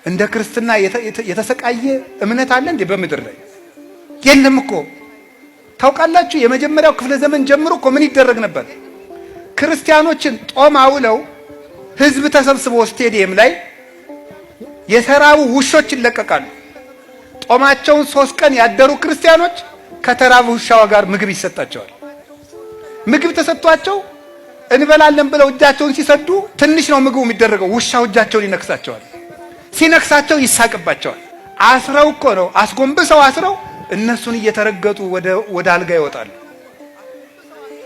እንደ ክርስትና የተሰቃየ እምነት አለ እንዴ በምድር ላይ? የለም እኮ። ታውቃላችሁ የመጀመሪያው ክፍለ ዘመን ጀምሮ እኮ ምን ይደረግ ነበር? ክርስቲያኖችን ጦም አውለው ህዝብ ተሰብስቦ ስቴዲየም ላይ የተራቡ ውሾች ይለቀቃሉ። ጦማቸውን 3 ቀን ያደሩ ክርስቲያኖች ከተራቡ ውሻው ጋር ምግብ ይሰጣቸዋል። ምግብ ተሰጥቷቸው እንበላለን ብለው እጃቸውን ሲሰዱ ትንሽ ነው ምግቡ የሚደረገው፣ ውሻው እጃቸውን ይነክሳቸዋል። ሲነክሳቸው ይሳቅባቸዋል። አስረው እኮ ነው አስጎንብሰው አስረው እነሱን እየተረገጡ ወደ አልጋ ይወጣሉ።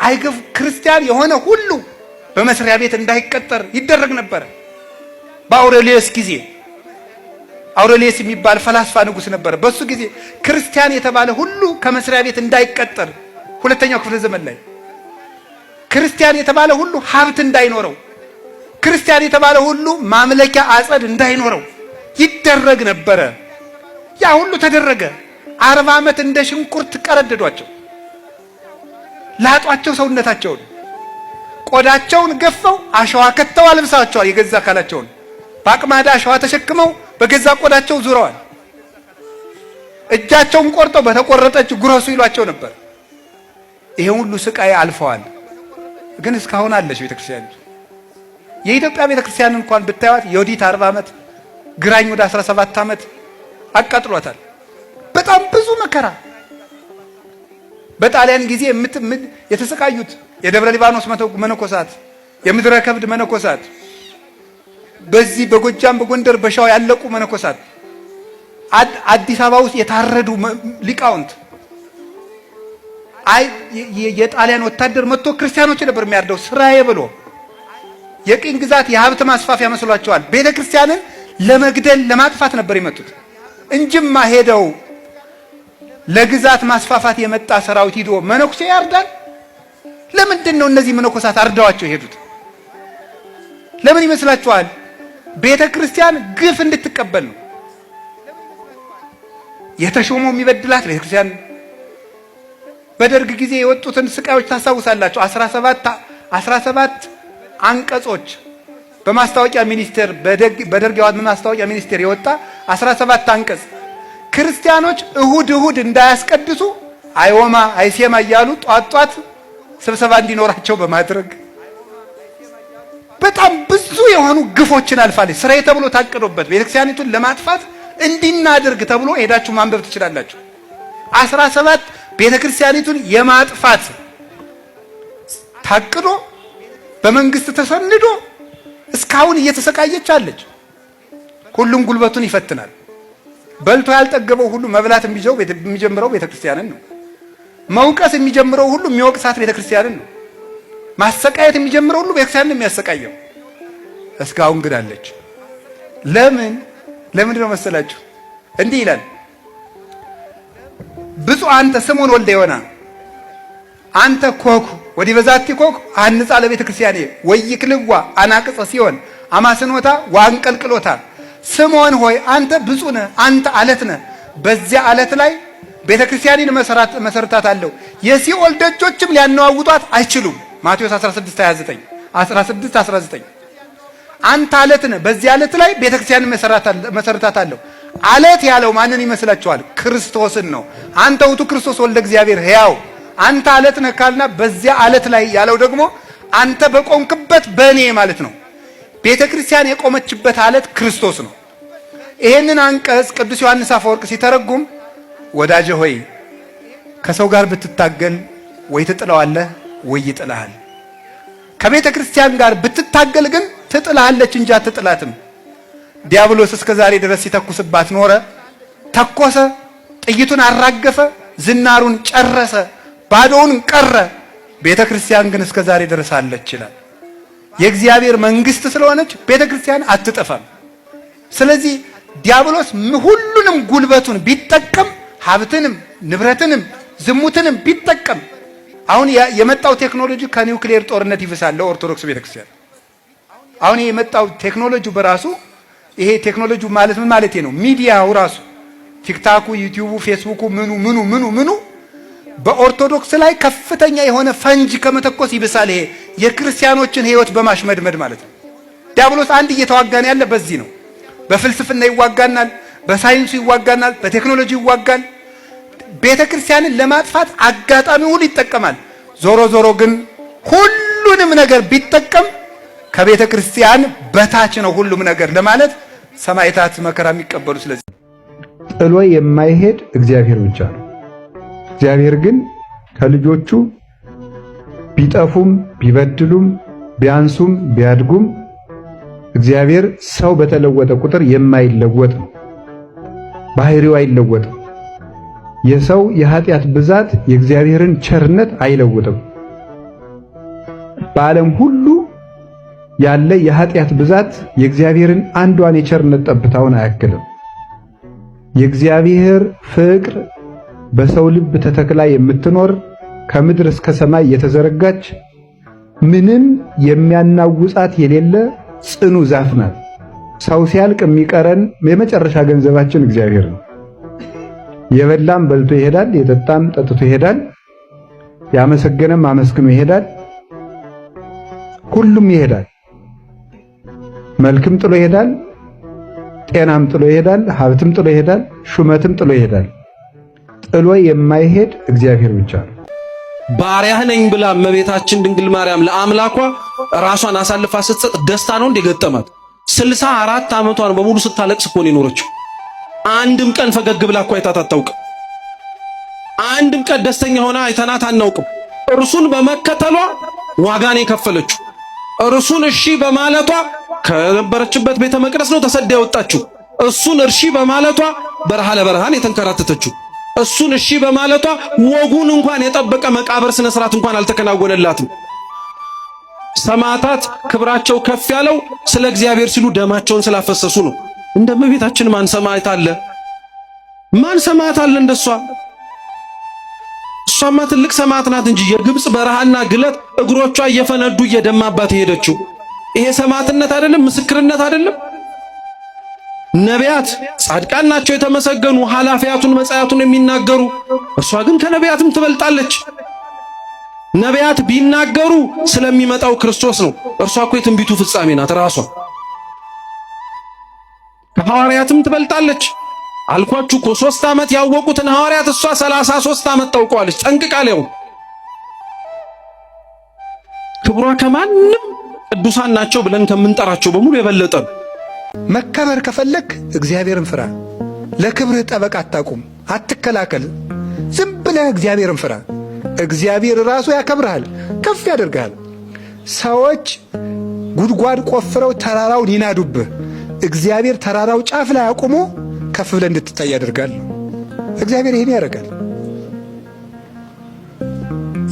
አይገፍ ክርስቲያን የሆነ ሁሉ በመስሪያ ቤት እንዳይቀጠር ይደረግ ነበር። በአውሬሊየስ ጊዜ አውሬሊየስ የሚባል ፈላስፋ ንጉስ ነበር። በሱ ጊዜ ክርስቲያን የተባለ ሁሉ ከመስሪያ ቤት እንዳይቀጠር፣ ሁለተኛው ክፍለ ዘመን ላይ ክርስቲያን የተባለ ሁሉ ሀብት እንዳይኖረው፣ ክርስቲያን የተባለ ሁሉ ማምለኪያ አጸድ እንዳይኖረው ይደረግ ነበረ። ያ ሁሉ ተደረገ። 40 ዓመት እንደ ሽንኩርት ቀረደዷቸው፣ ላጧቸው፣ ሰውነታቸውን ቆዳቸውን ገፈው አሸዋ ከተው አልብሳቸዋል። የገዛ አካላቸውን በአቅማዳ አሸዋ ተሸክመው በገዛ ቆዳቸው ዙረዋል። እጃቸውን ቆርጠው በተቆረጠች ጉረሱ ይሏቸው ነበር። ይሄ ሁሉ ስቃይ አልፈዋል። ግን እስካሁን አለች ቤተክርስቲያን። የኢትዮጵያ ቤተክርስቲያን እንኳን ብታዩት የወዲት 40 ዓመት ግራኝ ወደ 17 ዓመት አቃጥሏታል። በጣም ብዙ መከራ። በጣሊያን ጊዜ የተሰቃዩት የደብረ ሊባኖስ መነኮሳት፣ የምድረ ከብድ መነኮሳት፣ በዚህ በጎጃም በጎንደር በሸዋ ያለቁ መነኮሳት፣ አዲስ አበባ ውስጥ የታረዱ ሊቃውንት። የጣሊያን ወታደር መጥቶ ክርስቲያኖች ነበር የሚያርደው ስራዬ ብሎ። የቅኝ ግዛት የሀብት ማስፋፊያ መስሏቸዋል። ቤተ ክርስቲያንን ለመግደል ለማጥፋት ነበር የመጡት እንጂማ ሄደው ለግዛት ማስፋፋት የመጣ ሰራዊት ሂዶ መነኩሴ ያርዳል? ለምንድን ነው እነዚህ መነኮሳት አርደዋቸው የሄዱት? ለምን ይመስላችኋል? ቤተ ክርስቲያን ግፍ እንድትቀበል ነው። የተሾመው የሚበድላት ቤተ ክርስቲያን። በደርግ ጊዜ የወጡትን ስቃዮች ታሳውሳላችሁ። 17 አንቀጾች በማስታወቂያ ሚኒስቴር በደርግ ማስታወቂያ ሚኒስቴር የወጣ 17 አንቀጽ ክርስቲያኖች እሁድ እንዳያስቀድሱ አይወማ አይሴማ እያሉ ጧት ስብሰባ እንዲኖራቸው በማድረግ በጣም ብዙ የሆኑ ግፎችን አልፋለች። ስራዬ ተብሎ ታቅዶበት ቤተክርስቲያኒቱን ለማጥፋት እንዲናደርግ ተብሎ ሄዳችሁ ማንበብ ትችላላችሁ። 17 ቤተክርስቲያኒቱን የማጥፋት ታቅዶ በመንግስት ተሰንዶ እስካሁን እየተሰቃየች አለች። ሁሉም ጉልበቱን ይፈትናል። በልቶ ያልጠገበው ሁሉ መብላት የሚጀምረው ቤተክርስቲያንን ነው። መውቀስ የሚጀምረው ሁሉ የሚወቅሳት ቤተክርስቲያንን ነው። ማሰቃየት የሚጀምረው ሁሉ ቤተክርስቲያንን የሚያሰቃየው። እስካሁን ግን አለች። ለምን ነው መሰላችሁ? እንዲህ ይላል ብፁዕ አንተ ስምዖን ወልደ ዮና አንተ ኮኩ ወዲ በዛቲ ኮኩ አንጻ ለቤተ ክርስቲያኔ ወይክልዋ አናቅጸ ሲሆን አማስኖታ ዋንቀልቅሎታ። ስምዖን ሆይ አንተ ብፁዕ ነህ፣ አንተ አለት ነህ። በዚያ አለት ላይ ቤተ ክርስቲያኔን መሰረታታለሁ፣ የሲኦል ደጆችም ሊያነዋውጧት አይችሉም። ማቴዎስ 16:19 አንተ አለት ነህ፣ በዚያ አለት ላይ ቤተ ክርስቲያኔን መሰረታታለሁ። አለት ያለው ማንን ይመስላችኋል? ክርስቶስን ነው። አንተ ውእቱ ክርስቶስ ወልደ እግዚአብሔር ሕያው። አንተ አለት ነህ ካልና በዚያ አለት ላይ ያለው ደግሞ አንተ በቆምክበት በእኔ ማለት ነው። ቤተ ክርስቲያን የቆመችበት አለት ክርስቶስ ነው። ይሄንን አንቀጽ ቅዱስ ዮሐንስ አፈወርቅ ሲተረጉም ወዳጄ ሆይ ከሰው ጋር ብትታገል ወይ ትጥለዋለህ ወይ ይጥልሃል። ከቤተ ክርስቲያን ጋር ብትታገል ግን ትጥልሃለች እንጂ አትጥላትም። ዲያብሎስ እስከ ዛሬ ድረስ ሲተኩስባት ኖረ። ተኮሰ፣ ጥይቱን አራገፈ፣ ዝናሩን ጨረሰ፣ ባዶውን ቀረ። ቤተ ክርስቲያን ግን እስከ ዛሬ ድረስ አለች ይላል። የእግዚአብሔር መንግስት ስለሆነች ቤተ ክርስቲያን አትጠፋም። ስለዚህ ዲያብሎስ ሁሉንም ጉልበቱን ቢጠቀም ሀብትንም ንብረትንም ዝሙትንም ቢጠቀም አሁን የመጣው ቴክኖሎጂ ከኒውክሌር ጦርነት ይብሳል ለኦርቶዶክስ ቤተ ክርስቲያን። አሁን የመጣው ቴክኖሎጂ በራሱ ይሄ ቴክኖሎጂ ማለት ምን ማለት ነው? ሚዲያው ራሱ ቲክታኩ፣ ዩቲዩቡ፣ ፌስቡኩ ምኑ በኦርቶዶክስ ላይ ከፍተኛ የሆነ ፈንጅ ከመተኮስ ይብሳል። ይሄ የክርስቲያኖችን ህይወት በማሽመድመድ ማለት ነው። ዲያብሎስ አንድ እየተዋጋን ያለ በዚህ ነው። በፍልስፍና ይዋጋናል፣ በሳይንሱ ይዋጋናል፣ በቴክኖሎጂ ይዋጋል። ቤተ ክርስቲያንን ለማጥፋት አጋጣሚ ሁሉ ይጠቀማል። ዞሮ ዞሮ ግን ሁሉንም ነገር ቢጠቀም ከቤተ ክርስቲያን በታች ነው ሁሉም ነገር ለማለት ሰማዕታት መከራ የሚቀበሉ። ስለዚህ ጥሎ የማይሄድ እግዚአብሔር ብቻ ነው። እግዚአብሔር ግን ከልጆቹ ቢጠፉም ቢበድሉም ቢያንሱም ቢያድጉም እግዚአብሔር ሰው በተለወጠ ቁጥር የማይለወጥ ነው። ባህሪው አይለወጥም። የሰው የኃጢአት ብዛት የእግዚአብሔርን ቸርነት አይለውጥም። በዓለም ሁሉ ያለ የኃጢአት ብዛት የእግዚአብሔርን አንዷን የቸርነት ጠብታውን አያክልም። የእግዚአብሔር ፍቅር በሰው ልብ ተተክላ የምትኖር ከምድር እስከ ሰማይ የተዘረጋች ምንም የሚያናውጻት የሌለ ጽኑ ዛፍ ናት። ሰው ሲያልቅ የሚቀረን የመጨረሻ ገንዘባችን እግዚአብሔር ነው። የበላም በልቶ ይሄዳል፣ የጠጣም ጠጥቶ ይሄዳል፣ ያመሰገነም አመስግኖ ይሄዳል። ሁሉም ይሄዳል። መልክም ጥሎ ይሄዳል፣ ጤናም ጥሎ ይሄዳል፣ ሀብትም ጥሎ ይሄዳል፣ ሹመትም ጥሎ ይሄዳል። ጥሎ የማይሄድ እግዚአብሔር ብቻ ነው። ባሪያህ ነኝ ብላ እመቤታችን ድንግል ማርያም ለአምላኳ ራሷን አሳልፋ ስትሰጥ ደስታ ነው እንደገጠማት። 64 ዓመቷን በሙሉ ስታለቅስ እኮ ነው የኖረችው። አንድም ቀን ፈገግ ብላ እኮ አይታት አታውቅም። አንድም ቀን ደስተኛ ሆና አይተናት አናውቅም። እርሱን በመከተሏ ዋጋን የከፈለችው፣ እርሱን እሺ በማለቷ ከነበረችበት ቤተ መቅደስ ነው ተሰዳ የወጣችው። እሱን እሺ በማለቷ በረሃ ለበረሃን የተንከራተተችው። እሱን እሺ በማለቷ ወጉን እንኳን የጠበቀ መቃብር ስነ ስርዓት እንኳን አልተከናወነላትም። ሰማዕታት ክብራቸው ከፍ ያለው ስለ እግዚአብሔር ሲሉ ደማቸውን ስላፈሰሱ ነው። እንደ እመቤታችን ማን ሰማዕት አለ? ማን ሰማዕት አለ እንደሷ? እሷማ ትልቅ ሰማዕት ናት እንጂ የግብጽ በረሃና ግለት እግሮቿ እየፈነዱ እየደማባት ሄደችው። ይሄ ሰማዕትነት አይደለም? ምስክርነት አይደለም? ነቢያት ጻድቃን ናቸው የተመሰገኑ ኃላፊያቱን መጻያቱን የሚናገሩ። እሷ ግን ከነቢያትም ትበልጣለች። ነቢያት ቢናገሩ ስለሚመጣው ክርስቶስ ነው። እርሷ እኮ የትንቢቱ ፍጻሜ ናት ራሷ። ከሐዋርያትም ትበልጣለች። አልኳችሁ እኮ 3 ዓመት ያወቁትን ሐዋርያት እሷ 33 ዓመት ታውቀዋለች ጠንቅቃ። ሊያው ክብሯ ከማንም ቅዱሳን ናቸው ብለን ከምንጠራቸው በሙሉ የበለጠ ነው። መከበር ከፈለክ እግዚአብሔርን ፍራ። ለክብርህ ጠበቃ አታቁም፣ አትከላከል። ዝም ብለህ እግዚአብሔርን ፍራ። እግዚአብሔር ራሱ ያከብርሃል፣ ከፍ ያደርግሃል። ሰዎች ጉድጓድ ቆፍረው ተራራውን ይናዱብህ፣ እግዚአብሔር ተራራው ጫፍ ላይ አቁሞ ከፍ ብለህ እንድትታይ ያደርጋል። እግዚአብሔር ይሄን ያደርጋል።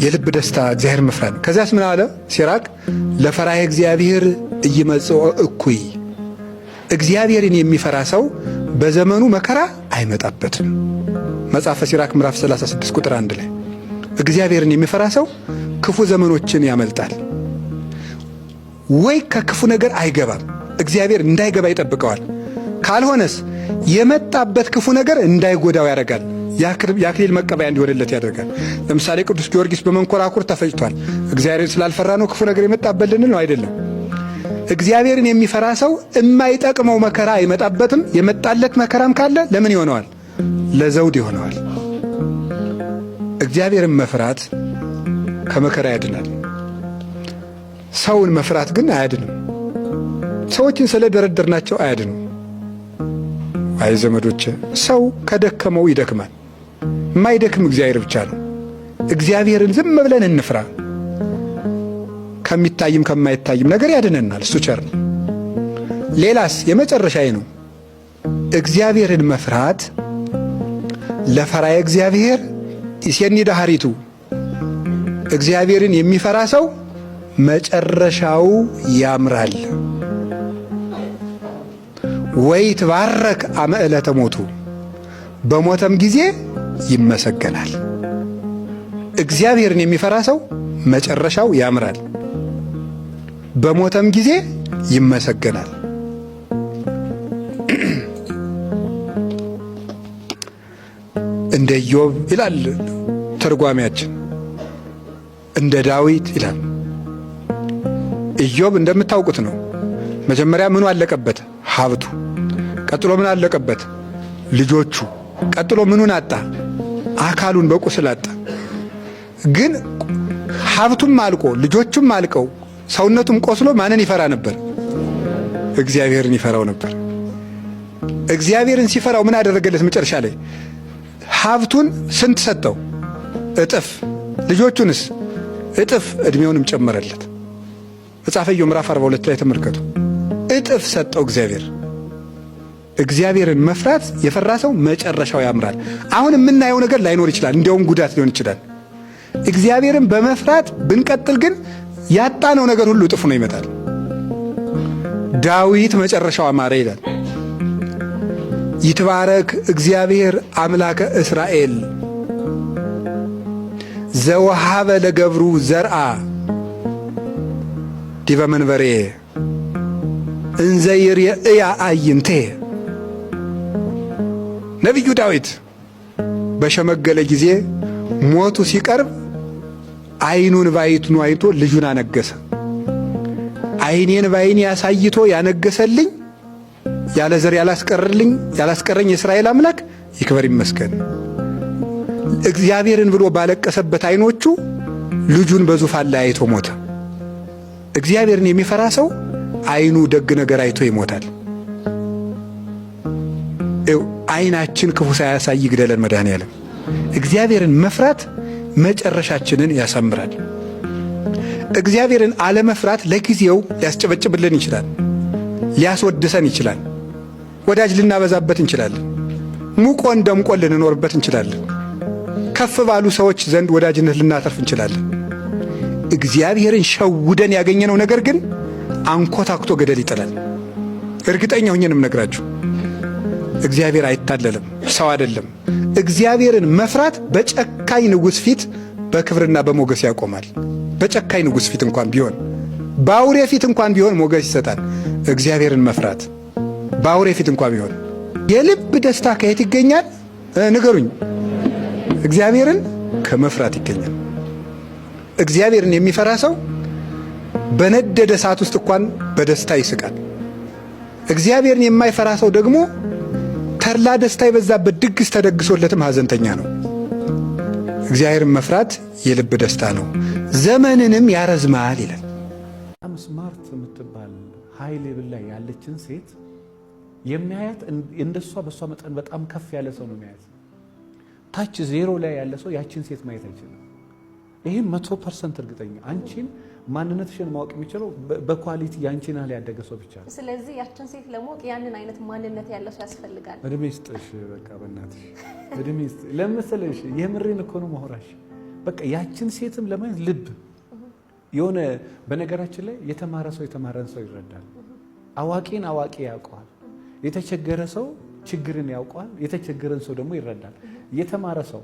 የልብ ደስታ እግዚአብሔር መፍራት። ከዚያስ ምን አለ ሲራክ? ለፈራሄ እግዚአብሔር እይመጽኦ እኩይ። እግዚአብሔርን የሚፈራ ሰው በዘመኑ መከራ አይመጣበትም። መጽሐፈ ሲራክ ምዕራፍ 36 ቁጥር 1 ላይ እግዚአብሔርን የሚፈራ ሰው ክፉ ዘመኖችን ያመልጣል። ወይ ከክፉ ነገር አይገባም፣ እግዚአብሔር እንዳይገባ ይጠብቀዋል። ካልሆነስ የመጣበት ክፉ ነገር እንዳይጎዳው ያደርጋል። የአክሊል መቀበያ እንዲሆንለት ያደርጋል። ለምሳሌ ቅዱስ ጊዮርጊስ በመንኮራኩር ተፈጭቷል። እግዚአብሔርን ስላልፈራ ነው ክፉ ነገር የመጣበት ልንል ነው? አይደለም። እግዚአብሔርን የሚፈራ ሰው የማይጠቅመው መከራ አይመጣበትም። የመጣለት መከራም ካለ ለምን ይሆነዋል? ለዘውድ ይሆነዋል። እግዚአብሔርን መፍራት ከመከራ ያድናል። ሰውን መፍራት ግን አያድንም። ሰዎችን ስለደረደርናቸው አያድንም። አይ ዘመዶቼ፣ ሰው ከደከመው ይደክማል። የማይደክም እግዚአብሔር ብቻ ነው። እግዚአብሔርን ዝም ብለን እንፍራ። ከሚታይም ከማይታይም ነገር ያድነናል። እሱ ቸር ነው። ሌላስ የመጨረሻዬ ነው። እግዚአብሔርን መፍራት ለፈራየ እግዚአብሔር ይሴኒ ዳህሪቱ። እግዚአብሔርን የሚፈራ ሰው መጨረሻው ያምራል። ወይ ትባረክ አመ ዕለተ ሞቱ፣ በሞተም ጊዜ ይመሰገናል። እግዚአብሔርን የሚፈራ ሰው መጨረሻው ያምራል፣ በሞተም ጊዜ ይመሰገናል። እንደ ኢዮብ ይላል ተርጓሚያችን፣ እንደ ዳዊት ይላል። ኢዮብ እንደምታውቁት ነው። መጀመሪያ ምኑ አለቀበት? ሀብቱ። ቀጥሎ ምን አለቀበት? ልጆቹ። ቀጥሎ ምኑን አጣ? አካሉን በቁስል አጣ። ግን ሀብቱም አልቆ ልጆቹም አልቀው ሰውነቱም ቆስሎ ማንን ይፈራ ነበር? እግዚአብሔርን ይፈራው ነበር። እግዚአብሔርን ሲፈራው ምን አደረገለት? መጨረሻ ላይ ሀብቱን ስንት ሰጠው? እጥፍ። ልጆቹንስ እጥፍ፣ እድሜውንም ጨመረለት። መጽሐፈ ኢዮብ ምዕራፍ 42 ላይ ተመልከቱ። እጥፍ ሰጠው እግዚአብሔር። እግዚአብሔርን መፍራት የፈራ ሰው መጨረሻው ያምራል። አሁን የምናየው ነገር ላይኖር ይችላል፣ እንዲያውም ጉዳት ሊሆን ይችላል። እግዚአብሔርን በመፍራት ብንቀጥል ግን ያጣነው ነገር ሁሉ እጥፍ ነው ይመጣል። ዳዊት መጨረሻው አማረ ይላል። ይትባረክ እግዚአብሔር አምላከ እስራኤል ዘወሃበ ለገብሩ ዘርአ ዲበ መንበሬ እንዘ ይርኤያ አዕይንቴ። ነቢዩ ዳዊት በሸመገለ ጊዜ ሞቱ ሲቀርብ ዓይኑን ባይኑ አይቶ ልጁን አነገሰ። ዓይኔን ባይኔ ያሳይቶ ያነገሰልኝ ያለ ዘር ያላስቀረኝ የእስራኤል አምላክ ይክበር ይመስገን። እግዚአብሔርን ብሎ ባለቀሰበት ዓይኖቹ ልጁን በዙፋን ላይ አይቶ ሞተ። እግዚአብሔርን የሚፈራ ሰው ዓይኑ ደግ ነገር አይቶ ይሞታል። ዓይናችን ክፉ ሳያሳይ ይግደለን መድኃኔዓለም። እግዚአብሔርን መፍራት መጨረሻችንን ያሳምራል። እግዚአብሔርን አለመፍራት ለጊዜው ሊያስጨበጭብልን ይችላል፣ ሊያስወድሰን ይችላል፣ ወዳጅ ልናበዛበት እንችላለን፣ ሙቆን ደምቆን ልንኖርበት እንችላለን፣ ከፍ ባሉ ሰዎች ዘንድ ወዳጅነት ልናተርፍ እንችላለን። እግዚአብሔርን ሸውደን ያገኘነው ነገር ግን አንኮታክቶ ገደል ይጥላል። እርግጠኛ ሆኜንም ነግራችሁ እግዚአብሔር አይታለልም፣ ሰው አይደለም። እግዚአብሔርን መፍራት በጨካኝ ንጉሥ ፊት በክብርና በሞገስ ያቆማል። በጨካኝ ንጉሥ ፊት እንኳን ቢሆን፣ በአውሬ ፊት እንኳን ቢሆን ሞገስ ይሰጣል። እግዚአብሔርን መፍራት በአውሬ ፊት እንኳን ቢሆን። የልብ ደስታ ከየት ይገኛል ንገሩኝ? እግዚአብሔርን ከመፍራት ይገኛል። እግዚአብሔርን የሚፈራ ሰው በነደደ እሳት ውስጥ እንኳን በደስታ ይስቃል። እግዚአብሔርን የማይፈራ ሰው ደግሞ ተድላ ደስታ የበዛበት ድግስ ተደግሶለትም ሐዘንተኛ ነው። እግዚአብሔርን መፍራት የልብ ደስታ ነው፣ ዘመንንም ያረዝማል ይላል። በጣም ስማርት የምትባል ሃይ ሌቭል ላይ ያለችን ሴት የሚያያት እንደሷ በሷ መጠን በጣም ከፍ ያለ ሰው ነው የሚያያት። ታች ዜሮ ላይ ያለ ሰው ያችን ሴት ማየት አይችልም። ይህም 100% እርግጠኛ። አንቺን ማንነትሽን ማወቅ የሚችለው በኳሊቲ ያንቺን ያህል ያደገ ሰው ብቻ ነው። ስለዚህ ያችን ሴት ለማወቅ ያንን አይነት ማንነት ያለው ሰው ያስፈልጋል። እድሜ ይስጥሽ፣ በቃ በእናትሽ እድሜ ይስጥ። ለምሳሌሽ የምሬን እኮ ነው ማውራሽ። በቃ ያችን ሴትም ለማየት ልብ የሆነ በነገራችን ላይ የተማረ ሰው የተማረን ሰው ይረዳል። አዋቂን አዋቂ ያውቀዋል። የተቸገረ ሰው ችግርን ያውቀዋል። የተቸገረን ሰው ደግሞ ይረዳል። የተማረ ሰው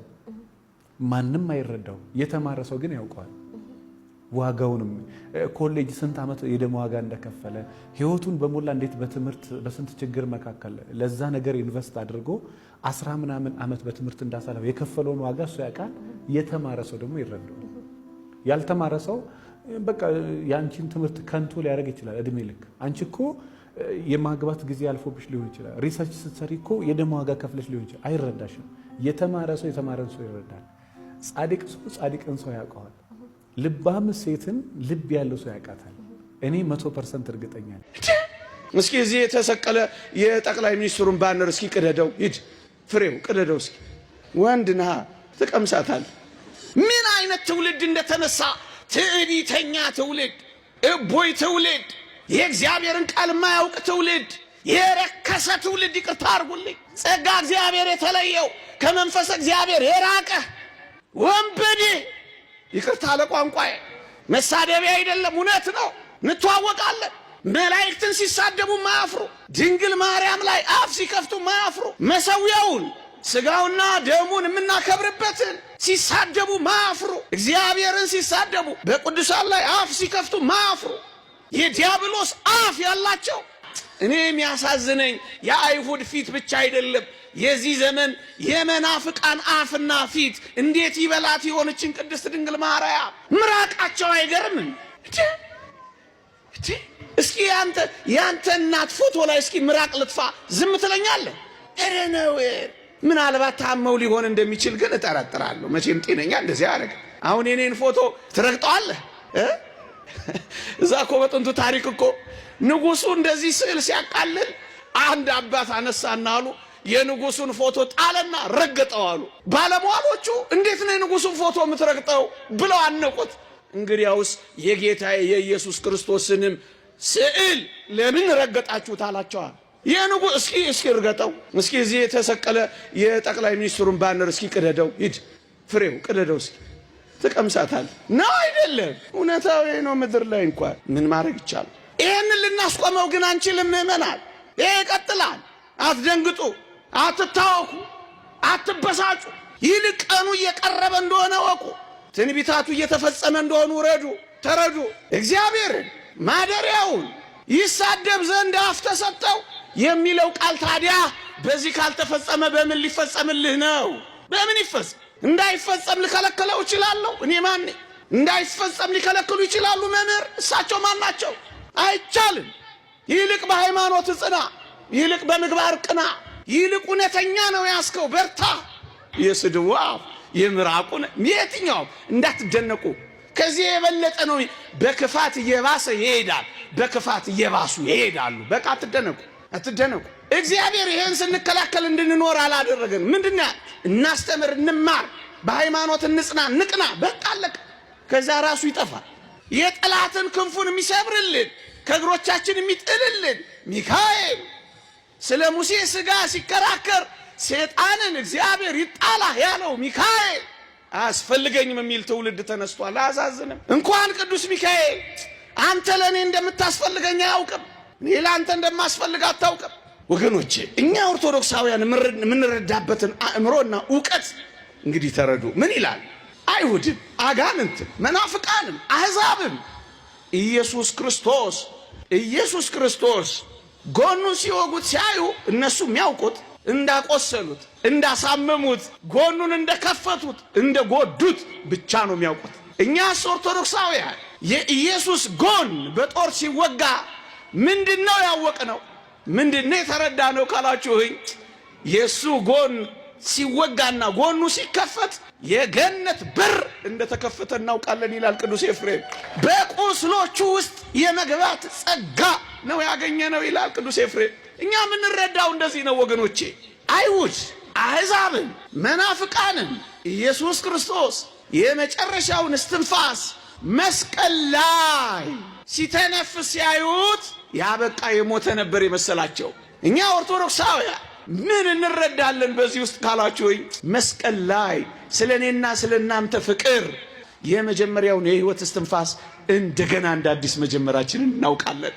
ማንም አይረዳው፣ የተማረ ሰው ግን ያውቀዋል። ዋጋውንም ኮሌጅ ስንት ዓመት የደም ዋጋ እንደከፈለ ህይወቱን በሞላ እንዴት በትምህርት በስንት ችግር መካከል ለዛ ነገር ኢንቨስት አድርጎ 10 ምናምን ዓመት በትምህርት እንዳሳለፈ የከፈለውን ዋጋ እሱ ያውቃል። የተማረ ሰው ደግሞ ይረዳው። ያልተማረ ሰው በቃ ያንቺን ትምህርት ከንቱ ሊያደርግ ይችላል እድሜ ልክ። አንቺ እኮ የማግባት ጊዜ አልፎብሽ ሊሆን ይችላል። ሪሰርች ስትሰሪ እኮ የደም ዋጋ ከፍለሽ ሊሆን ይችላል። አይረዳሽም። የተማረ ሰው የተማረን ሰው ይረዳል። ጻድቅ ሰው ጻድቅን ሰው ያውቀዋል። ልባም ሴትን ልብ ያለው ሰው ያውቃታል። እኔ 100% እርግጠኛ ነኝ። እስኪ እዚህ የተሰቀለ የጠቅላይ ሚኒስትሩን ባነር እስኪ ቅደደው፣ ሂድ ፍሬው ቅደደው እስኪ። ወንድ ነህ ትቀምሳታል። ምን አይነት ትውልድ እንደተነሳ! ትዕቢተኛ ትውልድ፣ እቦይ ትውልድ፣ የእግዚአብሔርን ቃል የማያውቅ ትውልድ፣ የረከሰ ትውልድ። ይቅርታ አድርጉልኝ። ጸጋ እግዚአብሔር የተለየው ከመንፈስ እግዚአብሔር የራቀ ወንበዴ። ይቅርታ ለቋንቋዬ መሳደቢያ አይደለም፣ እውነት ነው። እንተዋወቃለን። መላእክትን ሲሳደቡ ማያፍሩ፣ ድንግል ማርያም ላይ አፍ ሲከፍቱ ማያፍሩ፣ መሰዊያውን ስጋውና ደሙን የምናከብርበትን ሲሳደቡ ማያፍሩ፣ እግዚአብሔርን ሲሳደቡ በቅዱሳን ላይ አፍ ሲከፍቱ ማያፍሩ፣ የዲያብሎስ አፍ ያላቸው። እኔ የሚያሳዝነኝ የአይሁድ ፊት ብቻ አይደለም፣ የዚህ ዘመን የመናፍቃን አፍና ፊት እንዴት ይበላት የሆነችን ቅድስት ድንግል ማርያም። ምራቃቸው አይገርምም? እስኪ ያንተ እናት ፎቶ ላይ እስኪ ምራቅ ልጥፋ ዝም ትለኛለህ? ኧረ ነው። ምናልባት ታመው ሊሆን እንደሚችል ግን እጠረጥራለሁ። መቼም ጤነኛ እንደዚህ ያደርግ። አሁን የኔን ፎቶ ትረግጠዋለህ? እዛ እኮ በጥንቱ ታሪክ እኮ ንጉሱ እንደዚህ ስዕል ሲያቃልል አንድ አባት አነሳና አሉ የንጉሱን ፎቶ ጣለና ረገጠው አሉ። ባለሟሎቹ እንዴት ነው የንጉሱን ፎቶ የምትረግጠው ብለው አነቁት። እንግዲያውስ የጌታዬ የኢየሱስ ክርስቶስንም ስዕል ለምን ረገጣችሁት አላቸዋል። የንጉስ እስኪ እርገጠው፣ እስኪ እዚህ የተሰቀለ የጠቅላይ ሚኒስትሩን ባነር እስኪ ቅደደው፣ ሂድ ፍሬው ቅደደው፣ እስኪ ትቀምሳታል ነው አይደለም? እውነታው ነው። ምድር ላይ እንኳን ምን ማድረግ ይቻላል? ይሄንን ልናስቆመው ግን አንችልም። ምእመናን፣ ይሄ ይቀጥላል። አትደንግጡ፣ አትታወኩ፣ አትበሳጩ። ይልቅ ቀኑ እየቀረበ እንደሆነ ወቁ። ትንቢታቱ እየተፈጸመ እንደሆኑ ተረዱ። እግዚአብሔርን ማደሪያውን ይሳደብ ዘንድ አፍ ተሰጠው የሚለው ቃል ታዲያ በዚህ ካልተፈጸመ በምን ሊፈጸምልህ ነው? በምን ይፈጸም? እንዳይፈጸም ልከለክለው እችላለሁ? እኔ ማን ነኝ? እንዳይፈጸም ሊከለክሉ ይችላሉ መምህር? እሳቸው ማን ናቸው? አይቻልም። ይልቅ በሃይማኖት ጽና፣ ይልቅ በምግባር ቅና፣ ይልቅ እውነተኛ ነው ያስከው በርታ። የስድቡ የምራቁን የትኛው እንዳትደነቁ። ከዚህ የበለጠ ነው። በክፋት እየባሰ ይሄዳል፣ በክፋት እየባሱ ይሄዳሉ። በቃ አትደነቁ። እግዚአብሔር ይሄን ስንከላከል እንድንኖር አላደረገን። ምንድነው? እናስተምር፣ እንማር፣ በሃይማኖት እንጽና፣ ንቅና። በቃ አለቀ። ከዛ ራሱ ይጠፋል። የጠላትን ክንፉን የሚሰብርልን ከእግሮቻችን የሚጥልልን ሚካኤል ስለ ሙሴ ሥጋ ሲከራከር ሰይጣንን እግዚአብሔር ይጣላ ያለው ሚካኤል አያስፈልገኝም የሚል ትውልድ ተነስቷል። አያሳዝንም? እንኳን ቅዱስ ሚካኤል አንተ ለእኔ እንደምታስፈልገኝ አያውቅም፣ እኔ ለአንተ እንደማስፈልግ አታውቅም። ወገኖቼ እኛ ኦርቶዶክሳውያን የምንረዳበትን አእምሮና እውቀት እንግዲህ ተረዱ። ምን ይላል? አይሁድም፣ አጋንንትም፣ መናፍቃንም፣ አሕዛብም ኢየሱስ ክርስቶስ ጎኑን ሲወጉት ሲያዩ እነሱ የሚያውቁት እንዳቆሰሉት፣ እንዳሳመሙት፣ ጎኑን እንደከፈቱት፣ እንደጎዱት ብቻ ነው የሚያውቁት። እኛስ ኦርቶዶክሳውያን የኢየሱስ ጎን በጦር ሲወጋ ምንድነው ያወቅነው? ምንድነው የተረዳነው ካላችሁኝ፣ የሱ ጎን ሲወጋና ጎኑ ሲከፈት የገነት በር እንደተከፈተ እናውቃለን ይላል ቅዱስ ኤፍሬም። በቁስሎቹ ውስጥ የመግባት ጸጋ ነው ያገኘነው ይላል ቅዱስ ኤፍሬም። እኛ የምንረዳው እንደዚህ ነው ወገኖቼ። አይሁድ፣ አሕዛብን፣ መናፍቃንን ኢየሱስ ክርስቶስ የመጨረሻውን እስትንፋስ መስቀል ላይ ሲተነፍስ ሲያዩት ያበቃ የሞተ ነበር የመሰላቸው። እኛ ኦርቶዶክሳውያን ምን እንረዳለን በዚህ ውስጥ ካላችሁኝ፣ መስቀል ላይ ስለ እኔና ስለ እናንተ ፍቅር የመጀመሪያውን የሕይወት እስትንፋስ እንደገና እንደ አዲስ መጀመራችንን እናውቃለን።